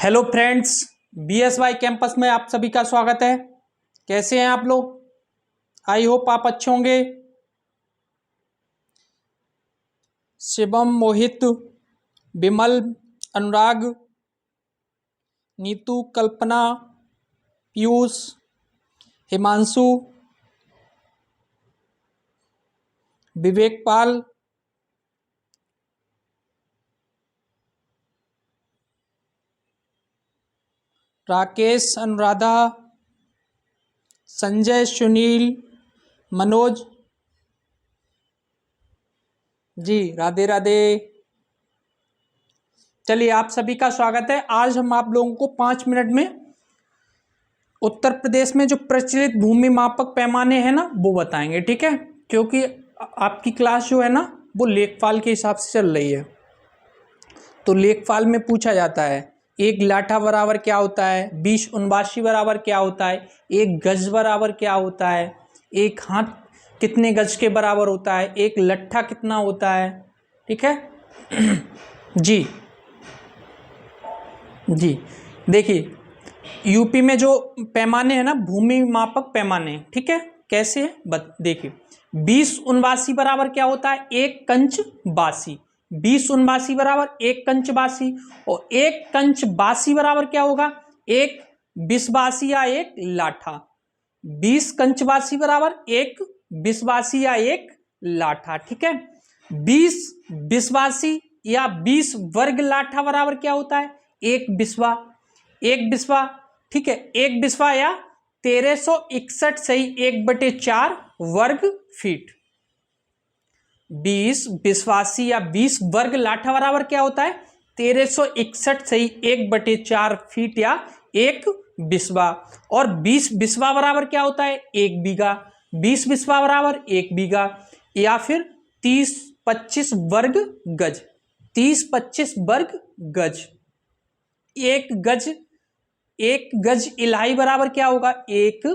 Hello friends, बीएसवाई campus में आप सभी का स्वागत है। कैसे हैं आप लोग? आई होप आप अच्छे होंगे। शिवम, मोहित, विमल, अनुराग, नीतू, कल्पना, पीयूष, हिमांशु, विवेकपाल, राकेश, अनुराधा, संजय, सुनील, मनोज जी, राधे राधे। चलिए, आप सभी का स्वागत है। आज हम आप लोगों को 5 मिनट में उत्तर प्रदेश में जो प्रचलित भूमि मापक पैमाने हैं ना, वो बताएंगे, ठीक है? क्योंकि आपकी क्लास जो है ना, वो लेखपाल के हिसाब से चल रही है। तो लेखपाल में पूछा जाता है, एक लाठा बराबर क्या होता है, 20 उनवासी बराबर क्या होता है, एक गज बराबर क्या होता है, एक हाथ कितने गज के बराबर होता है, एक लट्ठा कितना होता है, ठीक है? जी जी, देखिए, यूपी में जो पैमाने हैं ना, भूमि मापक पैमाने, ठीक है, कैसे है देखिए। 20 उनवासी बराबर क्या होता है, एक कंच बासी। 20 उनवासी बराबर एक कंच बासी, और एक कंच बासी बराबर क्या होगा, एक बिस्वासी या एक लाठा। 20 कंच बासी बराबर एक बिस्वासी या एक लाठा, ठीक है? 20 बिस्वासी या 20 वर्ग लाठा बराबर क्या होता है, एक बिस्वा। एक बिस्वा, ठीक है, एक बिस्वा या 1361 सही 1/4 वर्ग फीट। 20 बिस्वासी या 20 वर्ग लाठा बराबर क्या होता है, 1361 सही 1/4 फीट या एक बिस्वा। और 20 बिस्वा बराबर क्या होता है, एक बीघा। 20 बिस्वा बराबर एक बीघा, या फिर 30-25 वर्ग गज। 30-25 वर्ग गज। एक गज इलाई बराबर क्या होगा, एक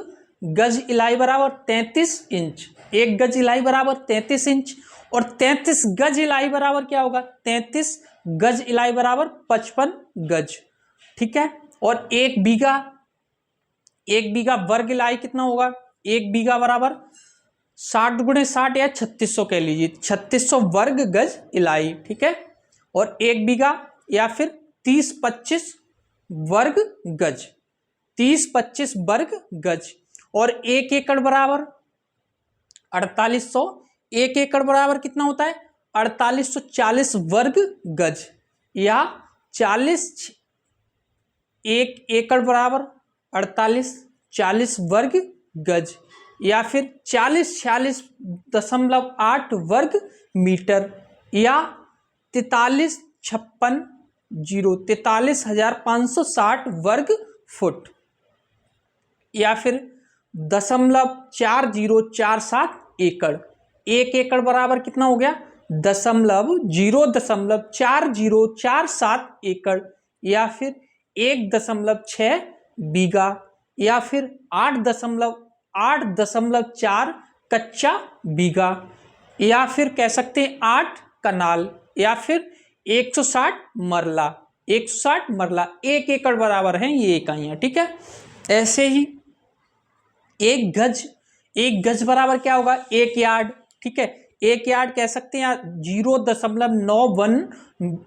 गज इलाई बराबर 33 इंच। एक गज इलाई बराबर 33 इंच, और 33 गज इलाई बराबर क्या होगा, 33 गज इलाई बराबर 55 गज, ठीक है? और एक बीघा वर्ग इलाई कितना होगा, एक बीघा बराबर 60 × 60 या 3600 कह लीजिए, 3600 वर्ग गज इलाई, ठीक है? और एक बीघा या फिर 30-25 वर्ग गज, 30-25 वर्ग गज। और एक एकड़ बराबर 4800, एक एकड़ बराबर कितना होता है, 4840 वर्ग गज, या 40, एक एकड़ बराबर 4840 वर्ग गज, या फिर 40-46.8 वर्ग मीटर, या 43,560 वर्ग फुट, या फिर 0.4047 एकड़। एक एकड़ बराबर कितना हो गया, 0.4047 एकड़, या फिर 1.6 बीघा, या फिर 8.4 कच्चा बीघा, या फिर कह सकते हैं 8 कनाल, या फिर 160 मरला। 160 मरला एक एकड़ बराबर है ये इकाइयां, ठीक है? ऐसे ही एक गज बराबर क्या होगा, एक यार्ड, ठीक है? एक यार्ड कह सकते हैं 0.91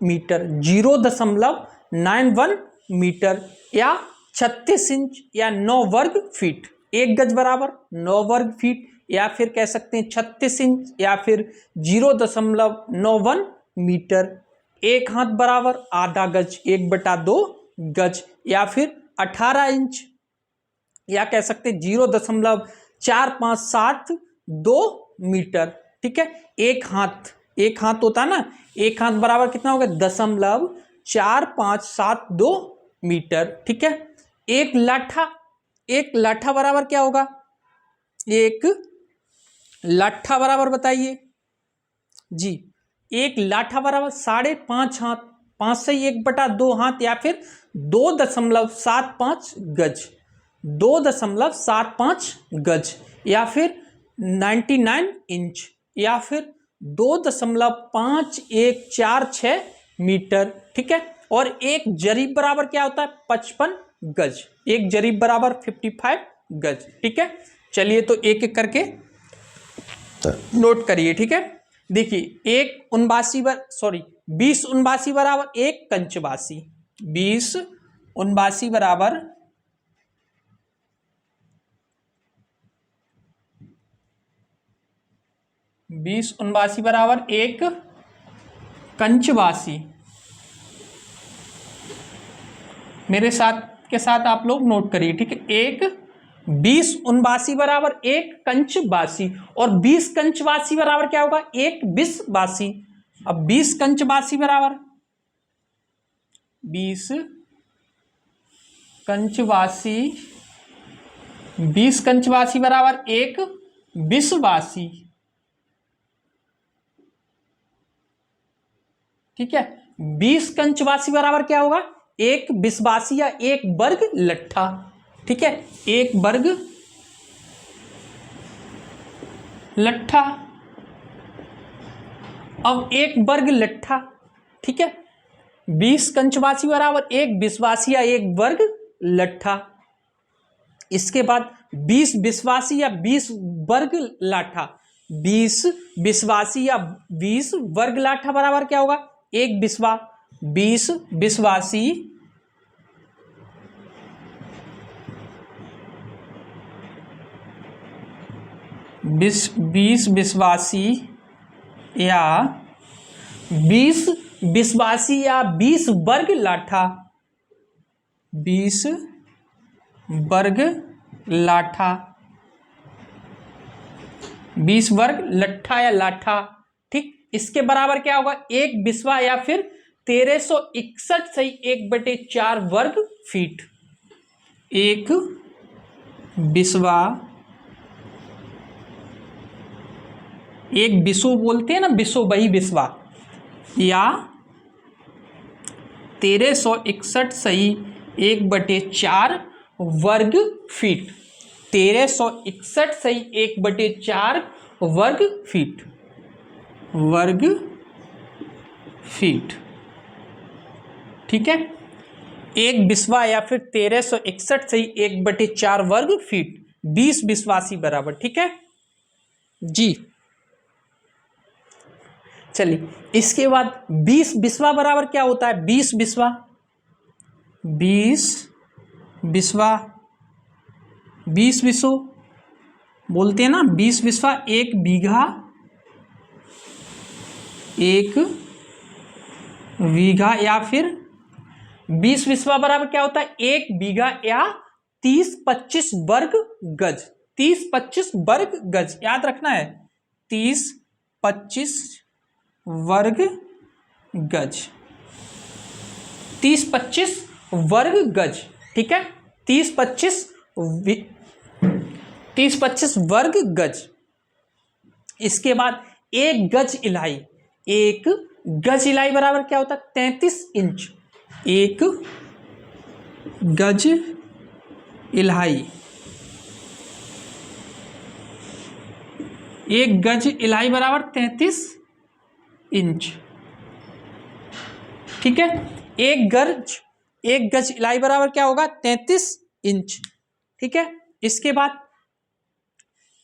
मीटर, 0.91 मीटर, या 36 इंच या 9 वर्ग फीट। एक गज बराबर 9 वर्ग फीट, या फिर कह सकते हैं 36 इंच, या फिर 0.91 मीटर। एक हाथ बराबर आधा गज, 1/2 गज, या फिर 18 इंच, या कह सकते 0.4572 मीटर, ठीक है? एक हाथ होता है ना, एक हाथ बराबर कितना होगा, 0.4572 मीटर, ठीक है? एक लाठा बराबर क्या होगा, एक लाठा बराबर बताइए जी। एक लाठा बराबर 5.5 हाथ, 5 से 1/2 हाथ, या फिर 2.75 गज, 2.75 गज, या फिर 99 इंच, या फिर 2.5146 मीटर, ठीक है? और एक जरीब बराबर क्या होता है 55 गज। एक जरीब बराबर 55 गज। ठीक है, चलिए तो एक एक करके नोट करिए। ठीक है, देखिए 20 उनबासी बराबर एक कंचबासी। 20 उनबासी बराबर एक कंचबासी। मेरे साथ के साथ आप लोग नोट करिए। ठीक है, एक 20 उनबासी बराबर एक कंचबासी, और 20 कंचबासी बराबर क्या होगा एक बिसबासी। अब 20 कंचबासी बराबर 20 कंचबासी बराबर एक बिसबासी। ठीक है, 20 कंचबासी बराबर क्या होगा एक बिसबासी या एक वर्ग लट्ठा। ठीक है, एक वर्ग लट्ठा। अब एक वर्ग लट्ठा। ठीक है, 20 कंचबासी बराबर एक बिसबासी या एक वर्ग लट्ठा। इसके बाद 20 बिसबासी या 20 वर्ग लाठा। 20 बिसबासी या 20 वर्ग लाठा बराबर क्या होगा एक बिसवा। 20 बिसबासी या 20 बिसबासी या 20 वर्ग लाठा। 20 वर्ग लाठा, 20 वर्ग लट्ठा या लाठा। ठीक, इसके बराबर क्या होगा एक बिस्वा या फिर 1361 सही 1/4 वर्ग फीट। एक बिस्वा, एक बिसो बोलते हैं ना, बिसो वही बिस्वा, या 1361 सही 1/4 वर्ग फीट। 1361 सही 1/4 वर्ग फीट। ठीक है, एक बिस्वा या फिर 1361 सही 1/4 वर्ग फीट। 20 बिस्वासी बराबर। ठीक है जी, चलिए इसके बाद 20 बिस्वा बराबर क्या होता है 20 बिस्वा। 20 बिसो बोलते हैं ना, 20 बिस्वा एक बीघा, या फिर 20 बिस्वा बराबर क्या होता है एक बीघा या 30-25 वर्ग गज। 30-25 वर्ग गज याद रखना है, 30-25 वर्ग गज। 30-25 वर्ग गज। ठीक है, 30-25 वर्ग गज। इसके बाद एक गज इलाई। एक गज इलाई बराबर क्या होता है 33 इंच। एक गज इलाई, एक गज इलाई बराबर 33 इंच। ठीक है, एक गज इलाई बराबर क्या होगा 33 इंच। ठीक है, इसके बाद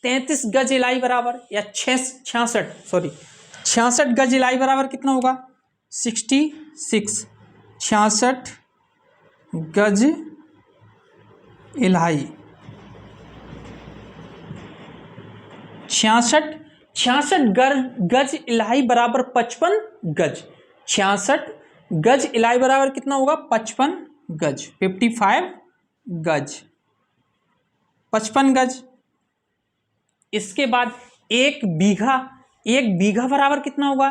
33 गज इलाई बराबर या 66 गज इलाई बराबर कितना होगा 66। 66 गज इलाई, 66 गज इलाई बराबर 55 गज। 66 गज इलाई बराबर कितना होगा 55 गज। 55 गज, 55 गज। इसके बाद एक बीघा बराबर कितना होगा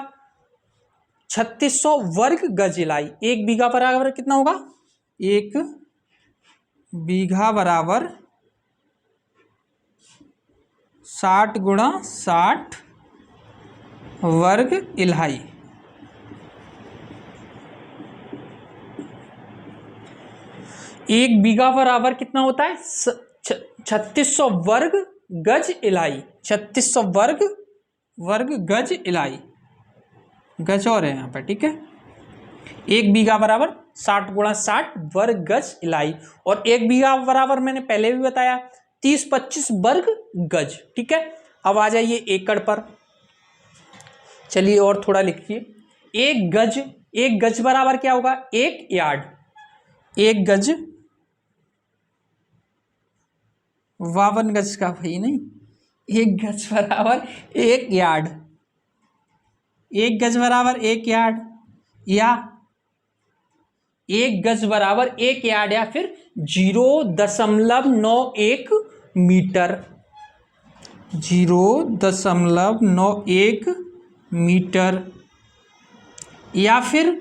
3600 वर्ग गज इलाई। एक बीघा बराबर कितना होगा एक बीघा बराबर 60 गुणा 60 वर्ग इलाई। एक बीघा बराबर कितना होता है 3600 वर्ग गज इलाई। 3600 वर्ग गज इलाई, गज और है यहाँ पर। ठीक है, 1 बीघा बराबर 60 गुणा 60 वर्ग गज इलाई, और 1 बीघा बराबर मैंने पहले भी बताया 30-25 वर्ग गज। ठीक है, अब आ जाइए एकड़ पर। चलिए और थोड़ा लिखिए। एक गज बराबर क्या होगा? 1 यार्ड। 1 गज 52 गज का भाई नहीं, 1 गज बराबर 1 यार्ड। 1 गज बराबर 1 यार्ड, या 1 गज बराबर 1 यार्ड, या फिर 0.91 मीटर। 0.91 मीटर, या फिर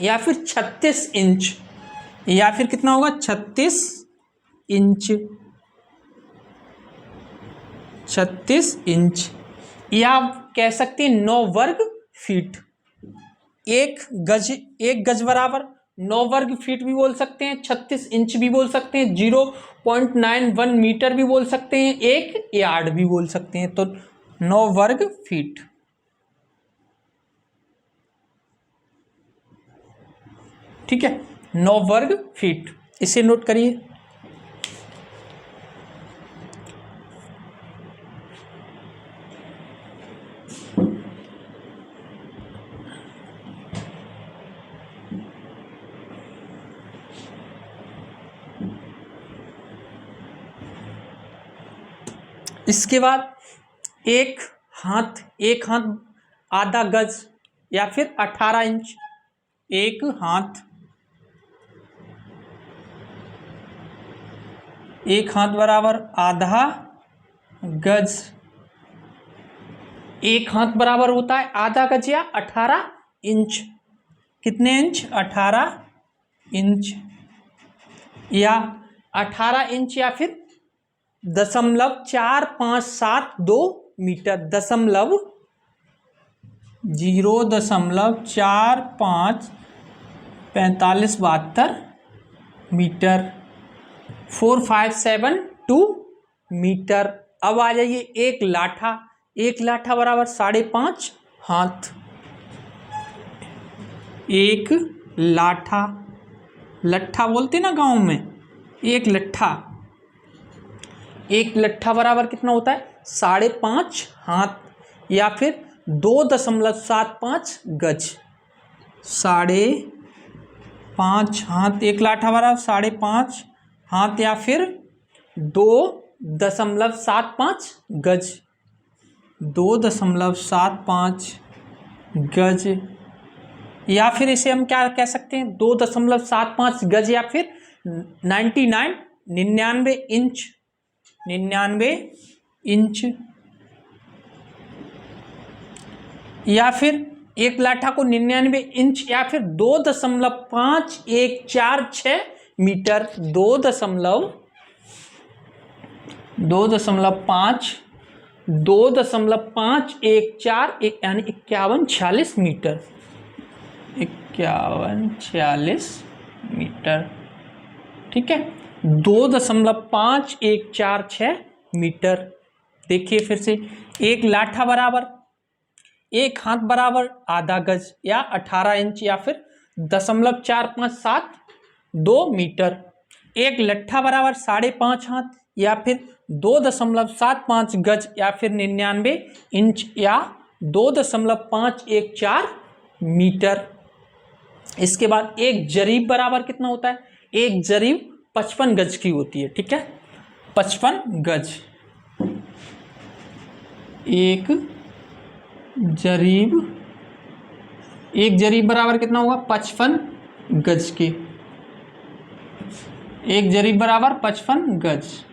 36 इंच, या फिर कितना होगा? 36 इंच। 36 इंच, या कह सकते हैं 9 वर्ग फीट। 1 गज बराबर 9 वर्ग फीट भी बोल सकते हैं, 36 इंच भी बोल सकते हैं, 0.91 मीटर भी बोल सकते हैं, 1 यार्ड भी बोल सकते हैं। तो 9 वर्ग फीट। ठीक है, 9 वर्ग फीट, इसे नोट करिए। इसके बाद एक हाथ आधा गज, या फिर 18 इंच। एक हाथ बराबर आधा गज। एक हाथ बराबर होता है आधा गज या 18 इंच। कितने इंच? 18 इंच, या 18 इंच, या फिर 0.4572 मीटर। 0.4572 मीटर। 4572 मीटर। अब आ जाइए एक लाठा बराबर 5.5 हाथ। एक लाठा, लट्ठा बोलते ना गांव में, एक लट्ठा बराबर कितना होता है? 5.5 हाथ, या फिर 2.75 गज। 5.5 हाथ, एक लाठा बराबर 5.5 हाथ, या फिर 2.75 गज। 2.75 गज, या फिर इसे हम क्या कह सकते हैं? 2.75 गज, या फिर 99 इंच। 99 इंच, या फिर एक लाठा को 99 इंच, या फिर 2.5146 मीटर। 2.514 यानी 5146 मीटर। 5146 मीटर। ठीक है, 2.5146 मीटर। देखिए फिर से, एक लाठा बराबर एक हाथ बराबर आधा गज या 18 इंच, या फिर 0.4572 मीटर। एक लट्ठा बराबर 5.5 हाथ, या फिर 2.75 गज, या फिर 99 इंच, या 2.514 मीटर। इसके बाद एक जरीब बराबर कितना होता है? एक जरीब 55 गज की होती है। ठीक है, 55 गज। एक जरीब बराबर कितना होगा? 55 गज के। एक जरीब बराबर 55 गज।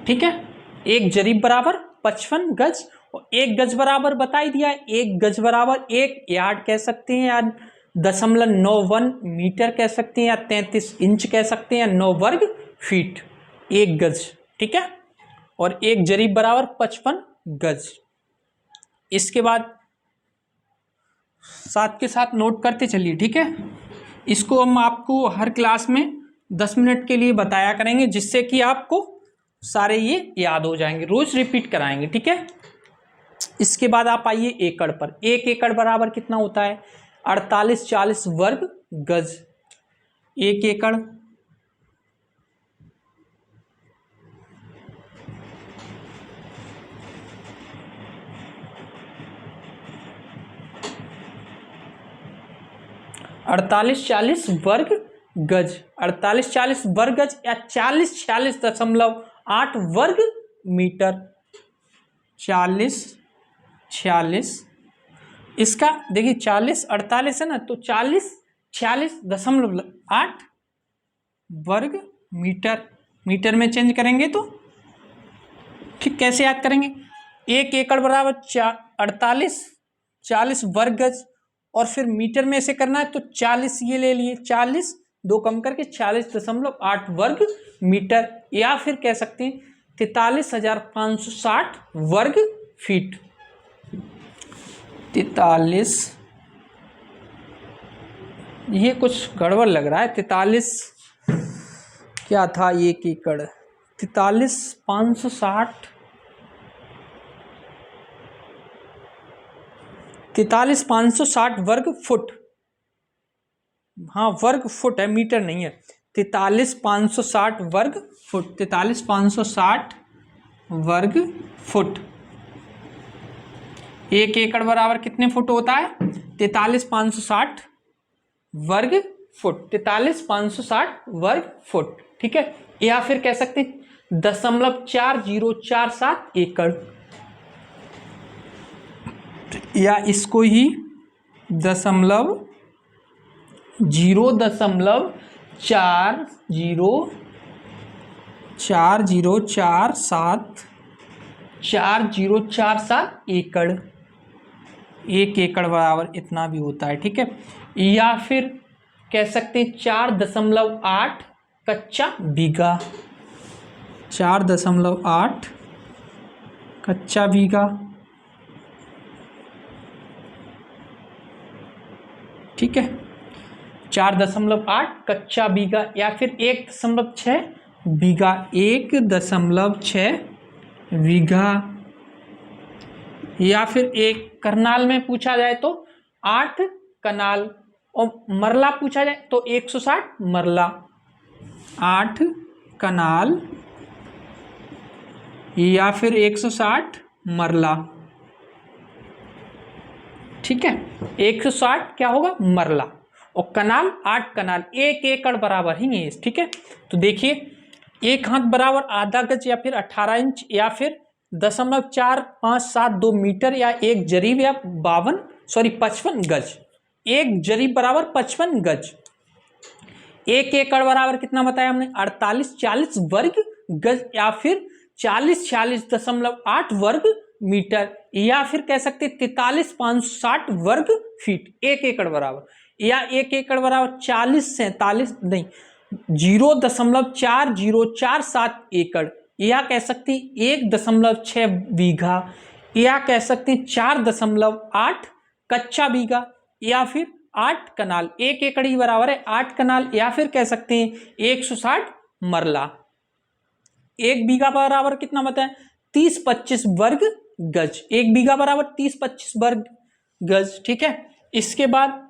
ठीक है, एक जरीब बराबर 55 गज। और एक गज बराबर बता ही दिया है, एक गज बराबर 1 यार्ड कह सकते हैं, या 0.91 मीटर कह सकते हैं, या 33 इंच कह सकते हैं, या 9 वर्ग फीट एक गज। ठीक है, और एक जरीब बराबर 55 गज। इसके बाद साथ के साथ नोट करते चलिए। ठीक है, इसको हम आपको हर क्लास में 10 मिनट के लिए बताया करेंगे, जिससे कि आपको सारे ये याद हो जाएंगे। रोज रिपीट कराएंगे। ठीक है, इसके बाद आप आइए एकड़ पर। 1 एकड़ बराबर कितना होता है? 4840 वर्ग गज। 1 एकड़ 4840 वर्ग गज, 4840 वर्ग गज या 4046.8 वर्ग मीटर। 4046 इसका देखिए 40 48 है ना, तो 4046.8 वर्ग मीटर। मीटर में चेंज करेंगे तो ठीक कैसे याद करेंगे? 1 एकड़ बराबर 4840 वर्ग गज, और फिर मीटर में ऐसे करना है तो 40 ये ले लिए, 40 2 कम करके 40.8 वर्ग मीटर, या फिर कह सकते हैं 43,560 वर्ग फीट। 43 ये कुछ गड़बड़ लग रहा है। 43 क्या था? 1 एकड़ 43,560 43,560 वर्ग फुट। हाँ वर्ग फुट है, मीटर नहीं है। 43,560 वर्ग फुट, 43,560 वर्ग फुट। 1 एकड़ बराबर कितने फुट होता है? 43,560 वर्ग फुट, 43,560 वर्ग फुट। ठीक है, या फिर कह सकते हैं 0.4047 एकड़, या इसको ही 0.4047 एकड़। 1 एकड़ बराबर इतना भी होता है। ठीक है, या फिर कह सकते हैं 4.8 कच्चा बीघा, 4.8 कच्चा बीघा। ठीक है, 4.8 कच्चा बीघा, या फिर 1.6 बीघा, 1.6 बीघा, या फिर एक करनाल में पूछा जाए तो 8 कनाल, और मरला पूछा जाए तो 160 मरला। 8 कनाल या फिर 160 मरला। ठीक है, 160 क्या होगा? मरला, और कनाल 8 कनाल, 1 एकड़ बराबर ही है। ठीक है, तो देखिए 1 हाथ बराबर आधा गज, या फिर 18 इंच, या फिर 0.4572 मीटर, या 1 जरीब, या 55 गज। 1 जरीब बराबर 55 गज। 1 एकड़ बराबर कितना बताया हमने? 4840 वर्ग गज, या फिर 4046.8 वर्ग मीटर, या फिर कह सकते 43,560 वर्ग फीट। 1 एकड़ बराबर, या 1 एकड़ बराबर 0.4047 एकड़, या कह सकते 1.6 बीघा, या कह सकते 4.8 कच्चा बीघा, या फिर 8 कनाल। 1 एकड़ ही बराबर है 8 कनाल, या फिर कह सकते हैं 160 मरला। 1 बीघा बराबर कितना बताएं? 30-25 वर्ग गज। 1 बीघा बराबर 30-25 वर्ग गज। ठीक है, इसके बाद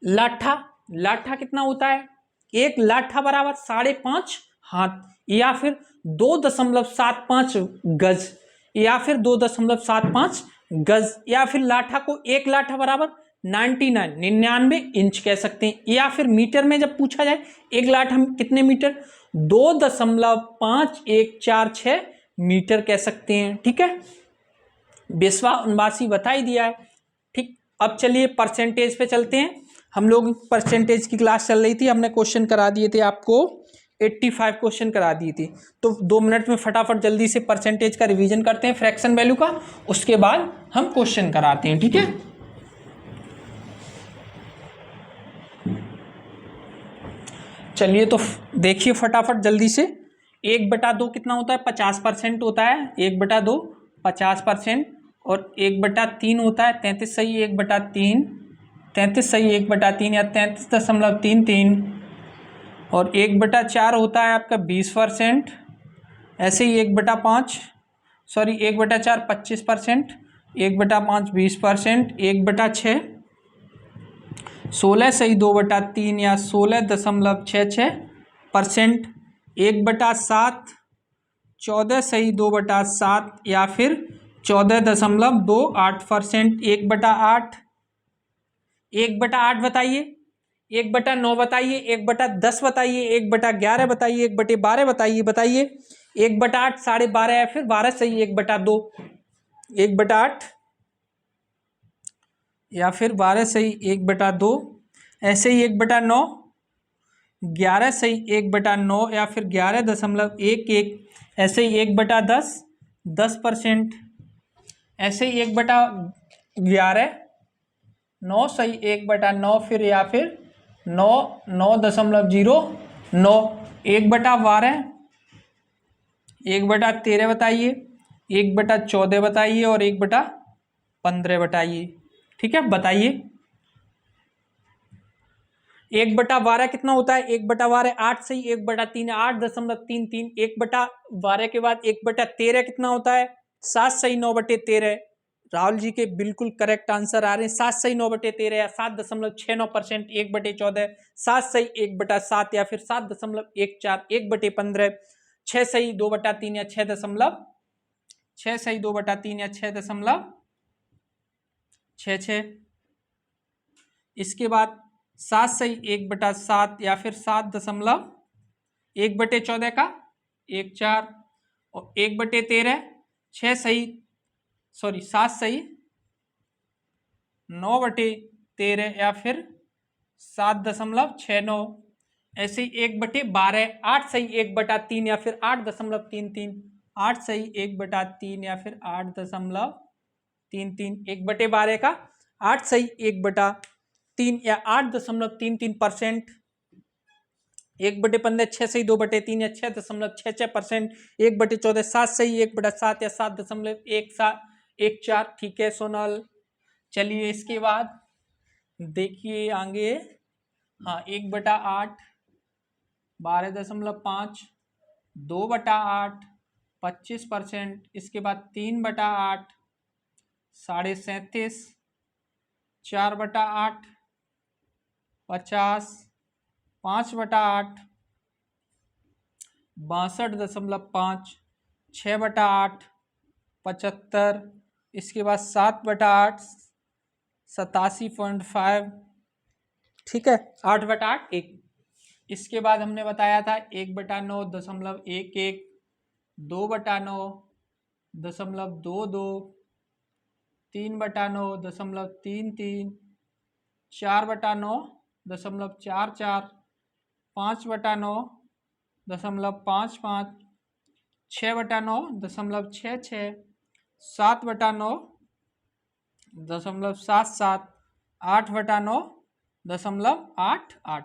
लाठा। लाठा कितना होता है? 1 लाठा बराबर 5.5 हाथ, या फिर 2.75 गज, या फिर 2.75 गज, या फिर लाठा को 1 लाठा बराबर 99 इंच कह सकते हैं, या फिर मीटर में जब पूछा जाए 1 लाठा कितने मीटर? 2.5146 मीटर कह सकते हैं। ठीक है, बेसवा उनवासी बता ही दिया है। ठीक, अब चलिए परसेंटेज पे चलते हैं। हम लोग परसेंटेज की क्लास चल रही थी, हमने क्वेश्चन करा दिए थे आपको 85 क्वेश्चन करा दिए थे। तो 2 मिनट में फटाफट जल्दी से परसेंटेज का रिवीजन करते हैं, फ्रैक्शन वैल्यू का, उसके बाद हम क्वेश्चन कराते हैं। ठीक है, चलिए तो देखिए फटाफट जल्दी से। 1/2 कितना होता है? 50% होता है। 1/2 50%, और 1/3 होता है 33 सही 1/3, 33 सही 1/3 या 33.33, और 1/4 होता है आपका 20%, ऐसे ही 1/5 25% 1/5 20%, 1/6 16 सही 2/3 या 16.66%, 1/7 14 सही 2/7 या फिर 14.28%, 1/8 1/8 बताइए, 1/9 बताइए, 1/10 बताइए, 1/11 बताइए, 1/12 बताइए, 1/8 12.5 या फिर 12 सही 1/2, 1/8 या फिर 12 सही 1/2, ऐसे ही 1/9, 11 सही 1/9 या फिर 11.11, ऐसे ही 1/10 10%, ऐसे ही 1/11 9 सही 1/9 फिर या फिर 9.09, 1/12 1/13 बताइए, 1/14 बताइए और 1/15 बताइए। ठीक है, बताइए 1/12 कितना होता है? 1/12 8 सही, 1/3 8.33, 1/12 के बाद 1/13 कितना होता है? 7 सही 9/13। राहुल जी के बिल्कुल करेक्ट आंसर आ रहे हैं, 7 सही 9/13 या 7.69%, 1/14 7 सही 1/7 या फिर 7.14, 1/15 6 सही 2/3 या 6 सही 2/3 या 6.66। इसके बाद 7 सही 1/7 या फिर 1/14 का 1/4 और 1/13 6 सही 7 सही 9/13 या फिर 7.69, ऐसे ही 1/12 8 सही 1/3 या फिर 8.33, 8 सही 1/3 या फिर 8.33, 1/12 का 8 सही 1/3 या 8.33%, 1/15 6 सही 2/3 या 6.66%, 1/14 7 सही 1/7 या 7.14। ठीक है सोनल, चलिए इसके बाद देखिए आगे। हाँ 1/8 12.5, 2/8 25%, इसके बाद 3/8 37.5, 4/8 50, 5/8 62.5, 6/8 75, इसके बाद 7/8 87.5। ठीक है, 8/8 1। इसके बाद हमने बताया था 1/9.11, 2/9.22, 3/9.33, 4/9.44, 5/9.55, 6/9.66, 7/9.77, 8/9.88।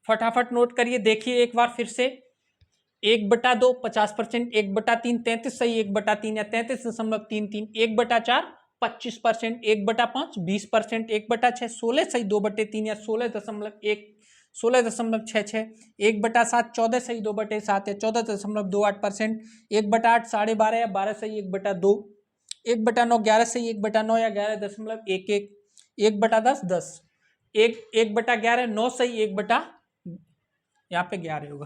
फटाफट नोट करिए, देखिए एक बार फिर से। 1/2 50%, 1/3 33 सही 1/3 या 33.33, 1/4 25%, 1/5 20%, 1/6 16 सही 2/3 या 16.66, 1/7 14 सही 2/7 या 14.28%, 1/8 12.5 या 12 सही 1/2, 1/9 11 सही 1/9 या 11.11, 1/10 10, 1/11 9 सही 1/, यहाँ पे 11 होगा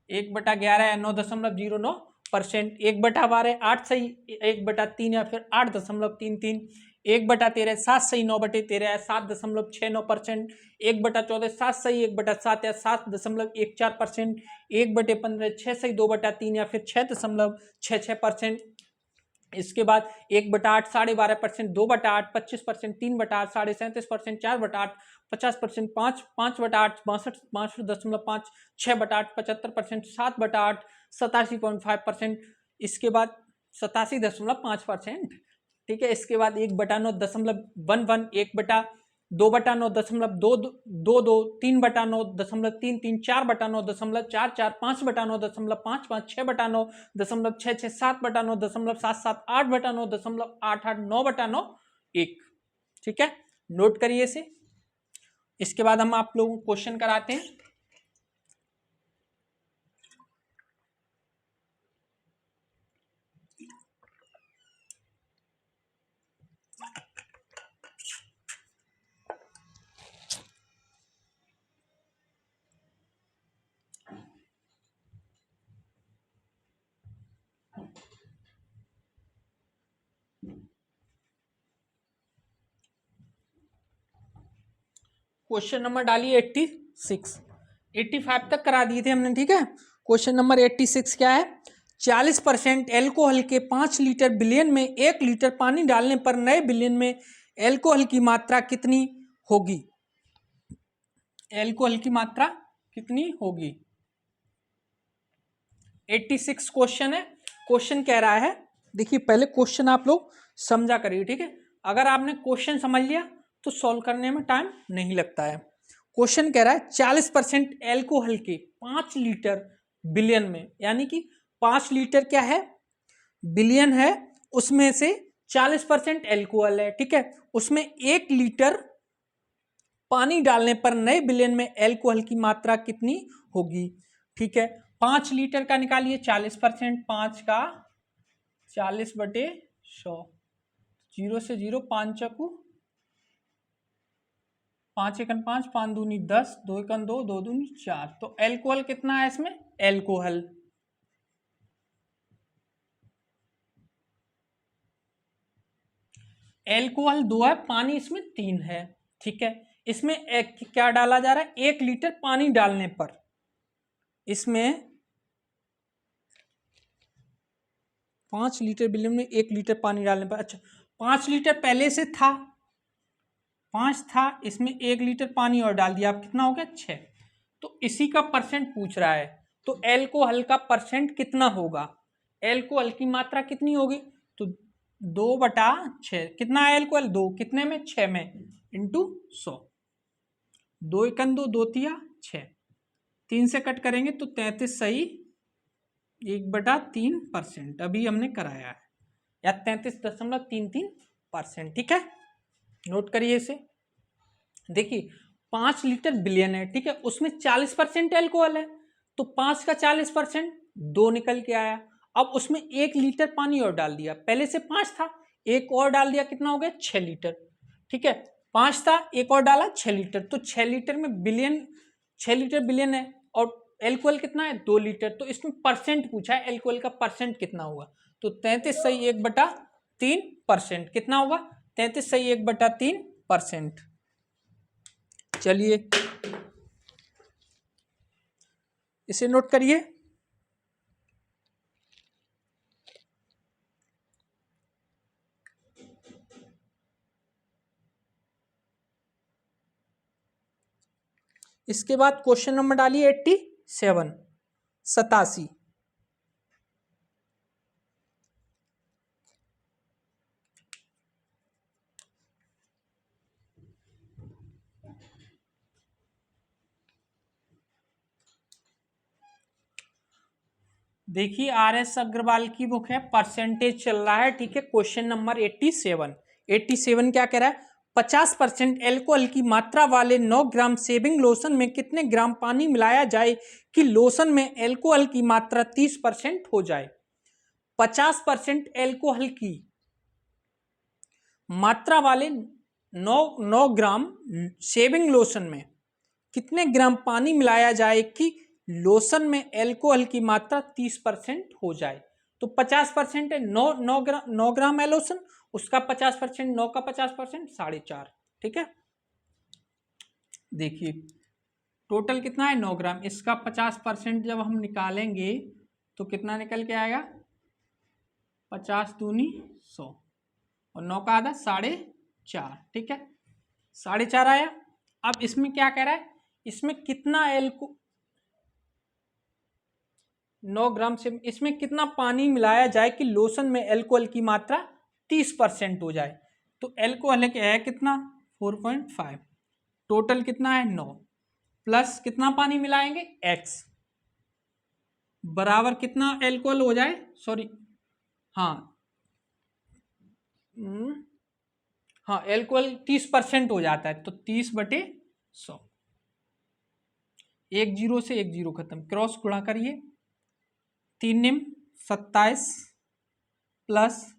1/11 या 9.09%, 1/12 8 सही 1/3 या फिर 8.33, 1/13 7 सही 9/13 या 7.69%, 1/14 7 सही 1/7 या 7.14%, 1/15 6 सही 2/3 या फिर 6.66%। इसके बाद 1/8 12.5%, 2/8 25%, 3/8 37%, 4/8 50%, 5/8 62.5, 6/8 75%, 7/8 87.5%, इसके बाद 87.5%। ठीक है, इसके बाद 1/9.11, 2/9.22, 3/9.33, 4/9.44, 5/9.55, 6/9.66, 7/9.77, 8/9.88, 9/9 ठीक है, नोट करिए इसे। इसके बाद हम आप लोगों को क्वेश्चन कराते हैं। क्वेश्चन नंबर डालिए 86, 85 तक करा दिए थे हमने, ठीक है। क्वेश्चन नंबर 86 क्या है, 40% एल्कोहल के 5 लीटर बिलियन में 1 लीटर पानी डालने पर नए बिलियन में एल्कोहल की मात्रा कितनी होगी। एल्कोहल की मात्रा कितनी होगी। 86 क्वेश्चन है। क्वेश्चन कह रहा है, देखिए पहले क्वेश्चन आप लोग समझा करिए, ठीक है। अगर आपने क्वेश्चन समझ लिया तो सॉल्व करने में टाइम नहीं लगता है। क्वेश्चन कह रहा है 40% एल्कोहल के 5 लीटर बिलियन में, यानी कि 5 लीटर क्या है, बिलियन है, उसमें से 40% एल्कोहल है, ठीक है। उसमें 1 लीटर पानी डालने पर नए बिलियन में एल्कोहल की मात्रा कितनी होगी, ठीक है। 5 लीटर का निकालिए 40%, 5 का 40/100, 0 से 0, 5 चकू 5 एकन 5, 5 दूनी 10, 2 एकन 2, 2 दूनी 4। तो एल्कोहल कितना है इसमें, एल्कोहल एल्कोहल 2 है, पानी इसमें 3 है, ठीक है। इसमें क्या डाला जा रहा है, 1 लीटर पानी डालने पर, इसमें 5 लीटर बिलियन में 1 लीटर पानी डालने पर, अच्छा 5 लीटर पहले से था, 5 था, इसमें 1 लीटर पानी और डाल दिया, अब कितना हो गया 6। तो इसी का परसेंट पूछ रहा है, तो एल्कोहल का परसेंट कितना होगा, एल्कोहल की मात्रा कितनी होगी, तो 2/6, कितना है एल्कोहल, 2 कितने में, 6 में, इंटू 100, 2 एकन 2, 2 तिया 6, 3 से कट करेंगे तो 33 सही 1/3%, अभी हमने कराया है, या 33.33%, ठीक है। नोट करिए इसे। देखिए 5 लीटर बिलियन है, ठीक है, उसमें 40% एल्कोहल है, तो 5 का 40% 2 निकल के आया। अब उसमें 1 लीटर पानी और डाल दिया, पहले से 5 था, एक और डाल दिया, कितना हो गया 6 लीटर, ठीक है। 5 था, एक और डाला 6 लीटर, तो 6 लीटर में बिलियन, 6 लीटर बिलियन है, और एल्कोहल कितना है 2 लीटर, तो इसमें परसेंट पूछा है, एल्कोहल का परसेंट कितना होगा, तो 33 सही 1/3%, कितना होगा 33 सही 1/3%। चलिए इसे नोट करिए। इसके बाद क्वेश्चन नंबर डालिए 87, 87। देखिए RS अग्रवाल की बुक है, परसेंटेज चल रहा है, ठीक है। क्वेश्चन नंबर 87, 87 क्या कह रहा है, 50% एल्कोहल की मात्रा वाले 9 ग्राम शेविंग लोशन में कितने ग्राम पानी मिलाया जाए कि लोशन में एल्कोहल की मात्रा 30% हो जाए। 50% एल्कोहल की मात्रा वाले 9 ग्राम शेविंग लोशन में कितने ग्राम पानी मिलाया जाए कि लोशन में एल्कोहल की मात्रा 30% हो जाए। तो 50% है, 9 ग्राम है लोशन, उसका 50%, 9 का 50%, 4.5, ठीक है। देखिए टोटल कितना है 9 ग्राम, इसका 50% जब हम निकालेंगे तो कितना निकल के आएगा, 50 दूनी 100, और 9 का आधा 4.5, ठीक है, 4.5 आया। अब इसमें क्या कह रहा है, इसमें कितना 9 ग्राम से इसमें कितना पानी मिलाया जाए कि लोशन में एल्कोहल की मात्रा 30% हो जाए। तो एल्कोहल है कितना 4.5, टोटल कितना है 9, प्लस कितना पानी मिलाएंगे x, बराबर कितना एल्कोहल हो जाए, सॉरी हाँ हाँ एल्कोहल 30% हो जाता है, तो 30/100, 1 0 से 1 0 खत्म, क्रॉस गुणा करिए, 3 निम 27 प्लस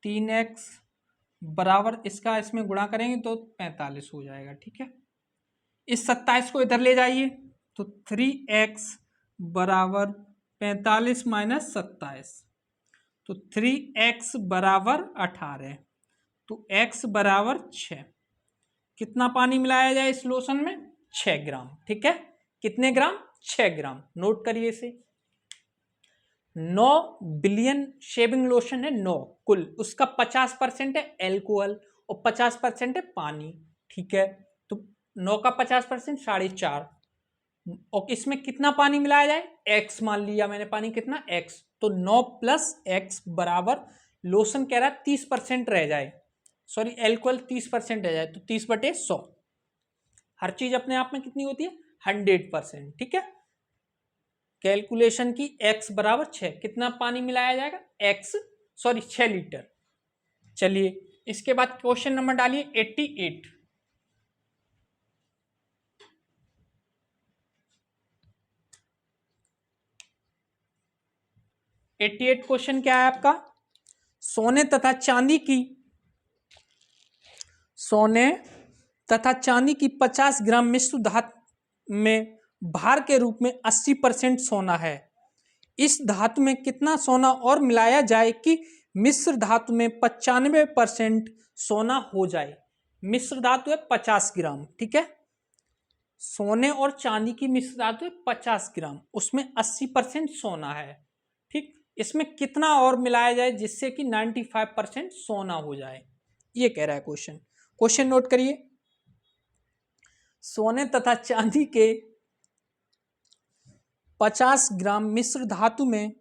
3x बराबर, इसका इसमें गुणा करेंगे तो 45 हो जाएगा, ठीक है। इस 27 को इधर ले जाइए, तो 3x बराबर 45 माइनस 27, तो 3x बराबर 18, तो x बराबर 6, कितना पानी मिलाया जाए इस लोशन में? 6 ग्राम। ठीक है, कितने ग्राम? 6 ग्राम। नोट करिए इसे। 9 बिलियन शेविंग लोशन है, 9 कुल, उसका 50% है एल्कोहल और 50% है पानी। ठीक है, तो 9 का 50% 4.5, और इसमें कितना पानी मिलाया जाए? x मान लिया मैंने पानी, कितना? x। तो 9 प्लस x बराबर, लोशन कह रहा है 30% रह जाए, सॉरी एल्कोहल 30% रह जाए, तो 30/100। हर चीज अपने आप में कितनी होती है? 100%। ठीक है, कैलकुलेशन की x बराबर 6, कितना पानी मिलाया जाएगा? x, sorry 6 litre. चलिए इसके बाद क्वेश्चन नंबर डालिए 88। 88 क्वेश्चन क्या है आपका? सोने तथा चांदी की 50 ग्राम मिश्र धातु में भार के रूप में 80% सोना है। इस धातु में कितना सोना और मिलाया जाए कि मिश्र धातु में 95% सोना हो जाए? मिश्र धातु है 50 ग्राम। ठीक है, सोने और चांदी की मिश्र धातु है 50 ग्राम, उसमें 80% सोना है। ठीक, इसमें कितना और मिलाया जाए जिससे कि 95% सोना हो जाए, ये कह रहा है क्वेश्चन। क्वेश्चन नोट करिए। सोने तथा चांदी के 50 ग्राम मिश्र धातु में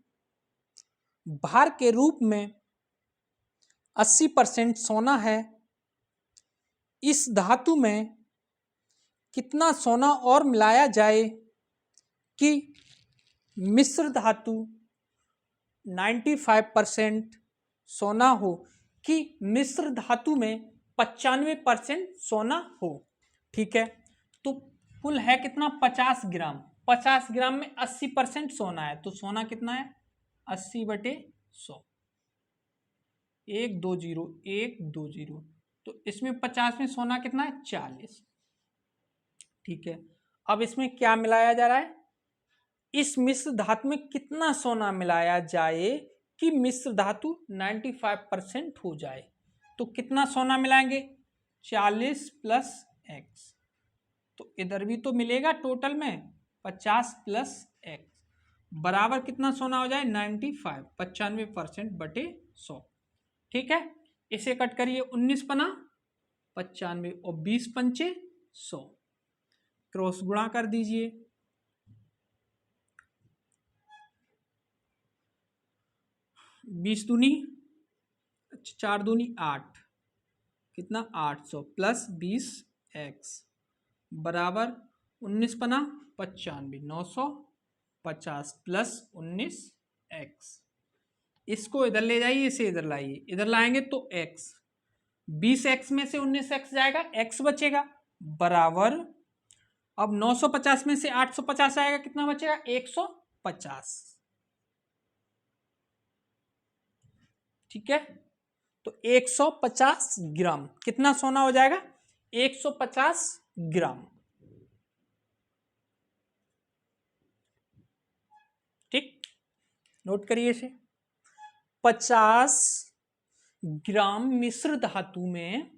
भार के रूप में 80% सोना है। इस धातु में कितना सोना और मिलाया जाए कि मिश्र धातु 95% सोना हो, कि मिश्र धातु में 95% सोना हो। ठीक है, तो कुल है कितना? 50 ग्राम। 50 ग्राम में 80% सोना है, तो सोना कितना है? 80/100। 1 2 0 1 2 0, तो इसमें 50 में सोना कितना है? 40। ठीक है, अब इसमें क्या मिलाया जा रहा है? इस मिश्र धातु में कितना सोना मिलाया जाए कि मिश्र धातु 95% हो जाए? तो कितना सोना मिलाएंगे? 40 प्लस x, तो इधर भी तो मिलेगा टोटल में 50 प्लस x बराबर कितना सोना हो जाए? 95, 95%/100। ठीक है, इसे कट करिए, 19 पना 95 और 20 पंचे 100, क्रॉस गुणा कर दीजिए। 20 दूनी 4 दूनी 8, कितना? 800 प्लस 20x बराबर 19 पना 95, 950 प्लस 19x। इसको इधर ले जाइए, इसे इधर लाइए, इधर लाएंगे तो x, 20x में से 19x जाएगा, x बचेगा बराबर, अब 950 में से 850 आएगा, कितना बचेगा? 150। ठीक है, तो 150 ग्राम कितना सोना हो जाएगा? 150 ग्राम। ठीक, नोट करिए इसे। 50 ग्राम मिश्र धातु में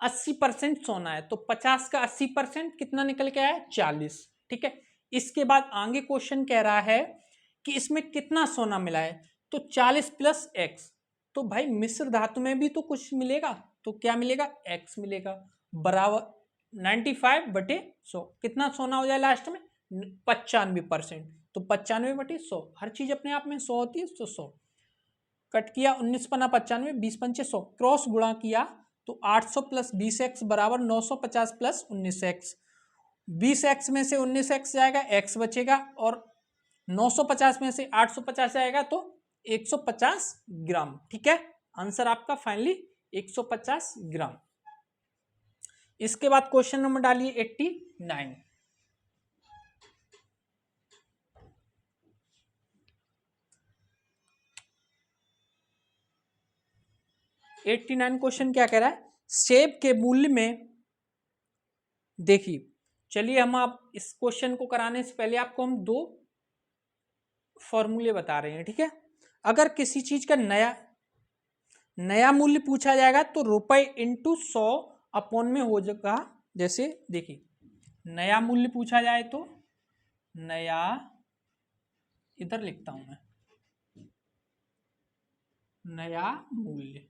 80% सोना है, तो 50 का 80% कितना निकल के आया? 40। ठीक है, इसके बाद आगे क्वेश्चन कह रहा है कि इसमें कितना सोना मिला है, तो 40 प्लस x, तो भाई मिश्र धातु में भी तो कुछ मिलेगा, तो क्या मिलेगा? x मिलेगा बराबर 95/100। कितना सोना हो जाए लास्ट में? 95%, तो 95/100, हर चीज अपने आप में 100 होती है, तो 100 कट किया, 19 पना 95, 20 पंचे 100, क्रॉस गुणा किया तो 800 प्लस 20x बराबर 950 प्लस 19x। 20x में से 19x जाएगा, x बचेगा, और 950 में से 850 जाएगा तो 150 ग्राम। ठीक है, आंसर आपका फाइनली 150 ग्राम। इसके बाद क्वेश्चन नंबर डालिए 89। 89 क्वेश्चन क्या कह रहा है? सेब के मूल्य में, देखिए चलिए हम आप इस क्वेश्चन को कराने से पहले आपको हम दो फॉर्मूले बता रहे हैं। ठीक है, अगर किसी चीज का नया मूल्य पूछा जाएगा तो रुपए × 100 अपॉन में हो जाएगा जैसे देखिए नया मूल्य पूछा जाए तो नया, इधर लिखता हूं मैं, नया मूल्य,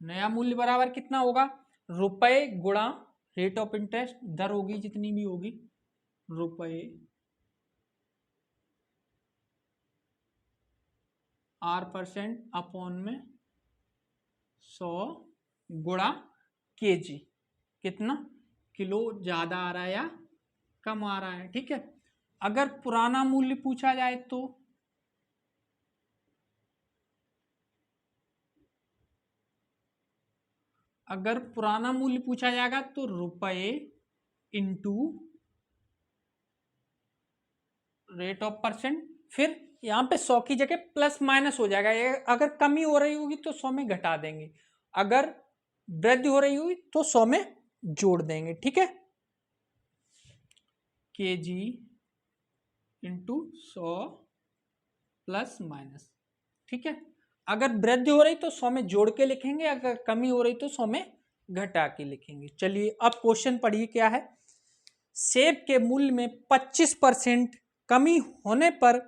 नया मूल्य बराबर कितना होगा, रुपए गुणा रेट ऑफ इंटरेस्ट, दर होगी जितनी भी होगी, रुपए R% अपॉन में 100 गुणा केजी, कितना किलो ज्यादा आ रहा है या कम आ रहा है। ठीक है, अगर पुराना मूल्य पूछा जाए तो अगर पुराना मूल्य पूछा जाएगा तो रुपए इंटू रेट ऑफ परसेंट, फिर यहाँ पे 100 की जगह प्लस माइनस हो जाएगा, ये अगर कमी हो रही होगी तो 100 में घटा देंगे, अगर वृद्धि हो रही होगी तो 100 में जोड़ देंगे। ठीक है, केजी इंटू 100 प्लस माइनस। ठीक है, अगर वृद्धि हो रही तो 100 में जोड़ के लिखेंगे, अगर कमी हो रही तो 100 में घटा के लिखेंगे। चलिए अब क्वेश्चन पढ़िए क्या है। सेब के मूल्य में 25% कमी होने पर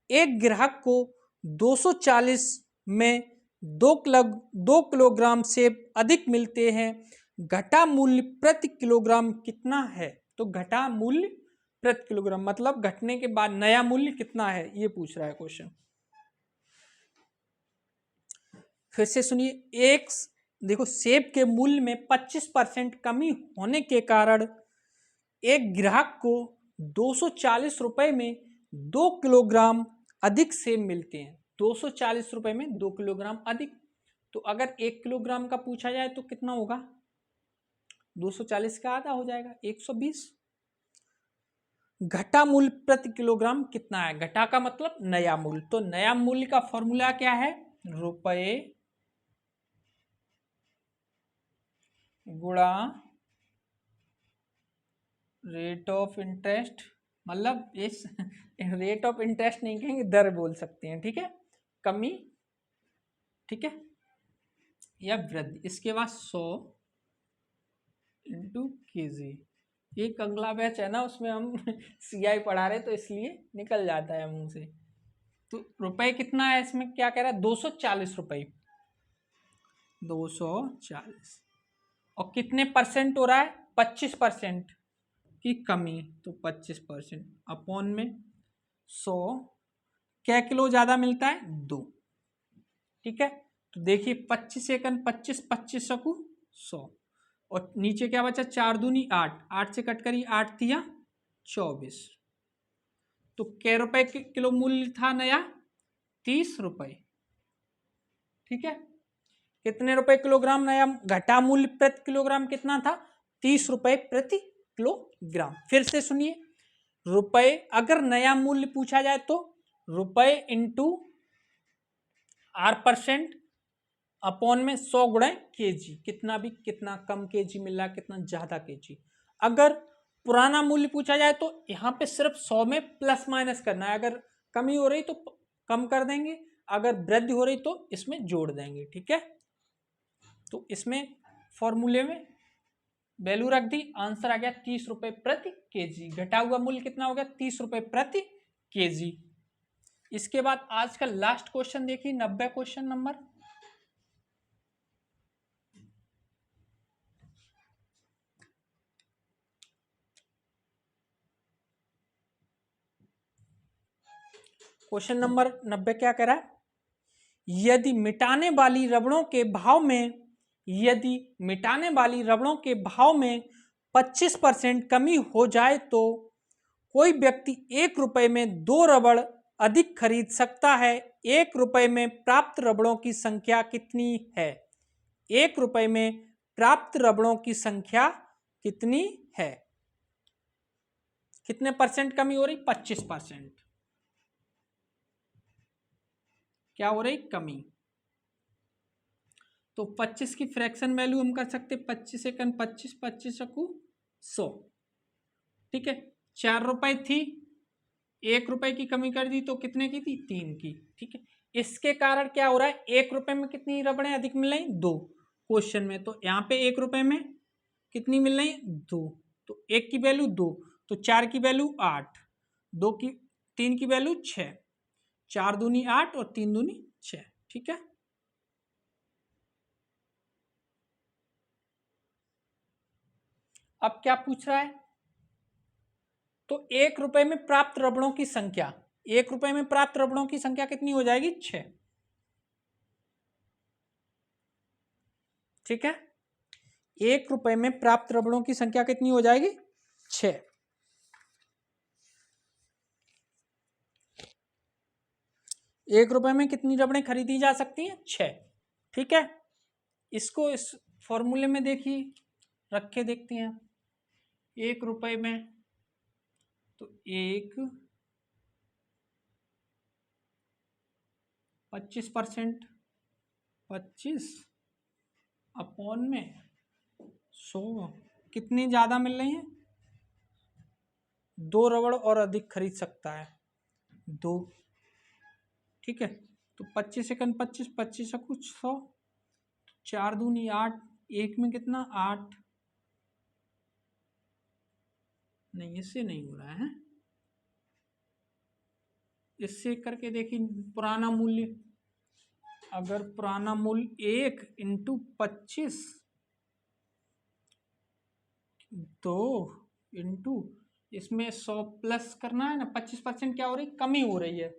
एक ग्राहक को 240 में 2 किलोग्राम सेब अधिक मिलते हैं, घटा मूल्य प्रति किलोग्राम कितना है। तो घटा मूल्य प्रति किलोग्राम मतलब घटने के बाद नया मूल्य कितना है, ये पूछ रहा है क्वेश्चन। फिर से सुनिए, एक देखो सेब के मूल्य में 25% कमी होने के कारण एक ग्राहक को 240 रुपए में 2 किलोग्राम अधिक सेब मिलते हैं। 240 रुपए में 2 किलोग्राम अधिक, तो अगर 1 किलोग्राम का पूछा जाए तो कितना होगा, 240 का आधा हो जाएगा 120। घटा मूल्य प्रति किलोग्राम कितना है, घटा का मतलब नया मूल्य, तो नया मूल्य का फॉर्मूला क्या है, रुपए गुणा रेट ऑफ इंटरेस्ट, मतलब इस रेट ऑफ इंटरेस्ट नहीं कहेंगे, दर बोल सकते हैं। ठीक है, कमी, ठीक है, या वृद्धि। इसके बाद 100 इंटू केजी। एक अगला बैच है ना उसमें हम सीआई पढ़ा रहे तो इसलिए निकल जाता है मुंह से। तो रुपए कितना है इसमें, क्या कह रहा है, 240 रुपए, 240, और कितने परसेंट हो रहा है, 25% की कमी, तो 25% अपॉन में 100, क्या किलो ज्यादा मिलता है, 2। ठीक है, तो देखिए 25 एकन 25, 25 सकू 100, और नीचे क्या बचा, 4 दूनी 8, 8 से कट करी 8 तिया 24, तो कै रुपए किलो मूल्य था नया, 30 रुपए। ठीक है, कितने रुपए किलोग्राम नया, घटा मूल्य प्रति किलोग्राम कितना था, 30 रुपए प्रति किलोग्राम। फिर से सुनिए, रुपए अगर नया मूल्य पूछा जाए तो रुपए इंटू R% अपॉन में 100 गुणे केजी, कितना भी, कितना कम केजी मिल रहा है, कितना ज्यादा केजी। अगर पुराना मूल्य पूछा जाए तो यहाँ पे सिर्फ 100 में प्लस माइनस करना है, अगर कमी हो रही तो कम कर देंगे, अगर वृद्धि हो रही तो इसमें जोड़ देंगे। ठीक है, तो इसमें फॉर्मूले में वैल्यू रख दी, आंसर आ गया 30 रुपए प्रति केजी। घटा हुआ मूल्य कितना हो गया, 30 रुपए प्रति केजी। इसके बाद आज का लास्ट क्वेश्चन देखिए, 90 क्वेश्चन नंबर। क्वेश्चन नंबर 90 क्या कह रहा है, यदि मिटाने वाली रबड़ों के भाव में, यदि मिटाने वाली रबड़ों के भाव में 25% कमी हो जाए तो कोई व्यक्ति 1 रुपए में 2 रबड़ अधिक खरीद सकता है। 1 रुपए में प्राप्त रबड़ों की संख्या कितनी है, 1 रुपए में प्राप्त रबड़ों की संख्या कितनी है, कितने परसेंट कमी हो रही, 25%, क्या हो रही, कमी। तो 25 की फ्रैक्शन वैल्यू हम कर सकते 25 एकन 25, 25 सकू 100। ठीक है, 4 रुपए थी, 1 रुपए की कमी कर दी तो कितने की थी, 3 की। ठीक है, इसके कारण क्या हो रहा है, 1 रुपए में कितनी रबड़ें अधिक मिल रही, 2। क्वेश्चन में। तो यहाँ पे 1 रुपए में कितनी मिल रही है? 2। तो 1 की वैल्यू 2, तो 4 की वैल्यू 8, 3 की वैल्यू 6, 4 दूनी 8 और 3 दूनी 6। ठीक है, अब क्या पूछ रहा है? तो 1 रुपए में प्राप्त रबड़ों की संख्या, 1 रुपए में प्राप्त रबड़ों की संख्या कितनी हो जाएगी? 6। ठीक है, 1 रुपए में प्राप्त रबड़ों की संख्या कितनी हो जाएगी? 6। एक रुपए में कितनी रबड़ें खरीदी जा सकती हैं? 6। ठीक है, इसको इस फॉर्मूले में देखिए, रख के देखते हैं। 1 रुपए में तो 25%, 25 अपॉन में 100, कितनी ज्यादा मिल रही है? 2 रबड़ और अधिक खरीद सकता है, 2। ठीक है, तो 25 सेकंड 25, 25 से कुछ 100, 4 दूनी 8, 1 में कितना? 8। नहीं, इससे नहीं हो रहा है, इससे करके देखिए पुराना मूल्य। अगर पुराना मूल्य 1 इंटू 25, 2 इंटू इसमें 100 प्लस करना है ना, 25% क्या हो रही? कमी हो रही है।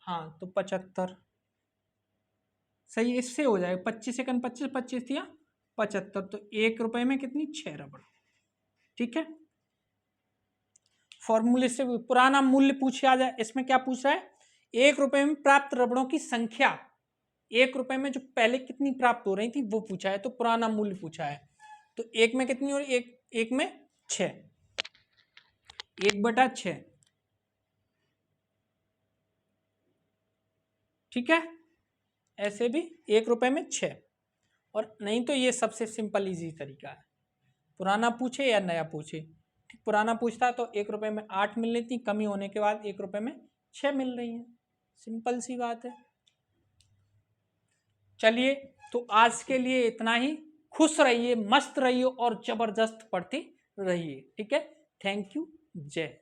हाँ, तो 75 सही, इससे हो जाएगा। 25 सेकंड 25, 25 दिया 75, तो 1 रुपए में कितनी? 6 रबड़। ठीक है, फॉर्मूले से पुराना मूल्य पूछे आ जाए। इसमें क्या पूछ रहा है? 1 रुपए में प्राप्त रबड़ों की संख्या, 1 रुपए में जो पहले कितनी प्राप्त हो रही थी वो पूछा है, तो पुराना मूल्य पूछा है। तो 1 में कितनी हो रही? 1 में 6, 1/6। ठीक है, ऐसे भी 1 रुपए में 6। और नहीं तो ये सबसे सिंपल इजी तरीका है, पुराना पूछे या नया पूछे। ठीक, पुराना पूछता तो 1 रुपए में 8 मिल रही थी, कमी होने के बाद 1 रुपए में 6 मिल रही है। सिंपल सी बात है। चलिए, तो आज के लिए इतना ही। खुश रहिए, मस्त रहिए और जबरदस्त पढ़ते रहिए। ठीक है, थैंक यू, जय।